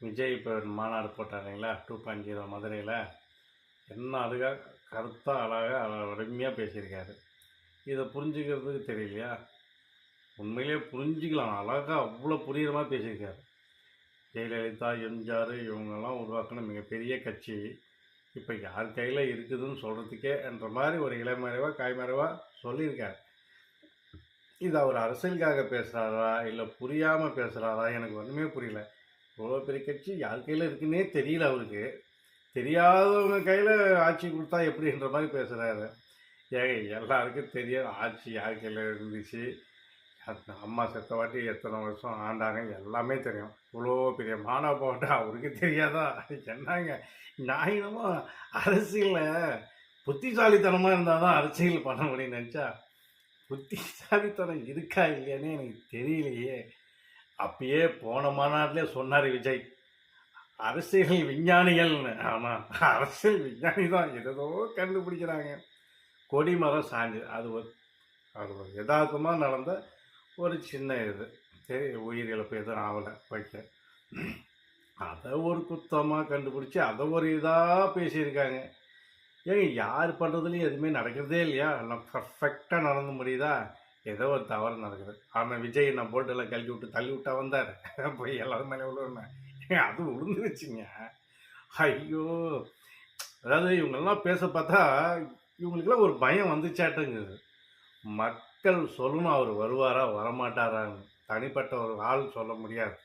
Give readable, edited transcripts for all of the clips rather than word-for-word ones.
விஜய் இப்போ மாநாடு போட்டாருங்களா 2.0 மதுரையில். என்ன அழகாக கருத்தாக அழகாக அருமையாக பேசியிருக்காரு. இதை புரிஞ்சுக்கிறதுக்கு தெரியலையா? உண்மையிலே புரிஞ்சிக்கலாம். அழகாக அவ்வளோ புரிகிற மாதிரி பேசியிருக்காரு. ஜெயலலிதா, எம்ஜிஆர் இவங்கெல்லாம் உருவாக்கின மிகப்பெரிய கட்சி இப்போ யார் கையில் இருக்குதுன்னு சொல்கிறதுக்கே என்ற மாதிரி ஒரு இளமறைவாக காய்மறைவாக சொல்லியிருக்காரு. இது அவர் அரசியலுக்காக பேசுகிறாரா இல்லை புரியாமல் பேசுகிறாரா எனக்கு ஒன்றுமே புரியல. இவ்வளோ பெரிய கட்சி யார் கையில் இருக்குன்னே தெரியல அவருக்கு. தெரியாதவங்க கையில் ஆட்சி கொடுத்தா எப்படின்ற மாதிரி பேசுகிறாரு. எல்லாருக்கும் தெரியாது ஆட்சி யார் கையில் இருந்துச்சு, அம்மா செத்த வாட்டி எத்தனை வருஷம் ஆண்டாங்க எல்லாமே தெரியும். இவ்வளோ பெரிய மாநாடு போட்ட அவருக்கு தெரியாதா? என்னங்க நியாயமாக அரசியலில் புத்திசாலித்தனமாக இருந்தால் தான் அரசியல் பண்ண முடியும்னு நினச்சா புத்திசாலித்தனம் இருக்கா இல்லையானே எனக்கு தெரியலையே. அப்பயே போன மாநாட்டிலே சொன்னார் விஜய், அரசியல் விஞ்ஞானிகள்னு. ஆமாம், அரசியல் விஞ்ஞானி தான் ஏதோ கண்டுபிடிக்கிறாங்க. கொடிமரம் சாஞ்சு அது ஒரு யதார்த்தமாக நடந்த ஒரு சின்ன இது, சரி உயிரிழப்பு எதுவும் ஆகலை வைக்க, அதை ஒரு குத்தமாக கண்டுபிடிச்சி அதை ஒரு இதாக பேசியிருக்காங்க. ஏங்க யார் பண்ணுறதுலையும் எதுவுமே நடக்கிறதே இல்லையா? எல்லாம் பர்ஃபெக்டாக நடந்து முடியுதா? ஏதோ ஒரு தவறு நடக்குது. ஆனால் விஜய் நான் போல்ட்டெல்லாம் கழட்டி விட்டு தள்ளி விட்டா வந்தார், போய் எல்லாரும் மேலே விழுவேன். அது விழுந்துருச்சுங்க. ஐயோ, அதாவது இவங்கெல்லாம் பேச பார்த்தா இவங்களுக்கெல்லாம் ஒரு பயம் வந்துச்சாட்டுங்குது. மக்கள் சொல்லணும் அவர் வருவாரா வரமாட்டாரான்னு. தனிப்பட்ட ஒரு ஆள் சொல்ல முடியாது.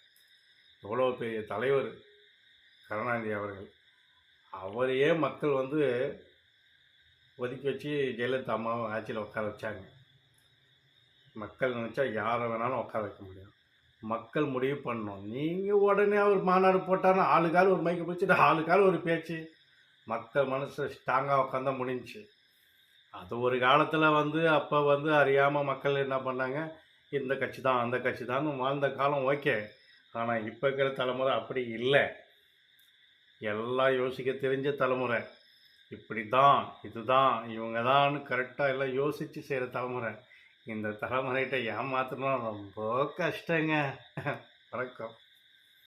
எவ்வளோ பெரிய தலைவர் கருணாநிதி அவர்கள், அவரையே மக்கள் ஒதுக்கி வச்சு ஜெயலலிதா அம்மாவை ஆட்சியில் உட்கார வச்சாங்க. மக்கள் நினச்சா யாரை வேணாலும் உட்கார வைக்க முடியும். மக்கள் முடிவு பண்ணணும். நீங்கள் உடனே அவர் மாநாடு போட்டாருன்னா ஆளுக்கால் ஒரு மைக்கை பிடிச்சிட்டு ஆளுக்கால் ஒரு பேச்சு, மக்கள் மனசு ஸ்ட்ராங்காக உட்காந்தா முடிஞ்சிச்சு. அது ஒரு காலத்தில் அப்போ அறியாமல் மக்கள் என்ன பண்ணாங்க, இந்த கட்சி தான் அந்த கட்சி தான் வாழ்ந்த காலம் ஓகே. ஆனால் இப்போ இருக்கிற தலைமுறை அப்படி இல்லை. எல்லாம் யோசிக்க தெரிஞ்ச தலைமுறை. இப்படி தான் இதுதான் இவங்க தான் கரெக்டாக எல்லாம் யோசித்து செய்கிற தலைமுறை. இந்த தலைமுறைகிட்ட ஏமாற்றணும் ரொம்ப கஷ்டங்க. வணக்கம்.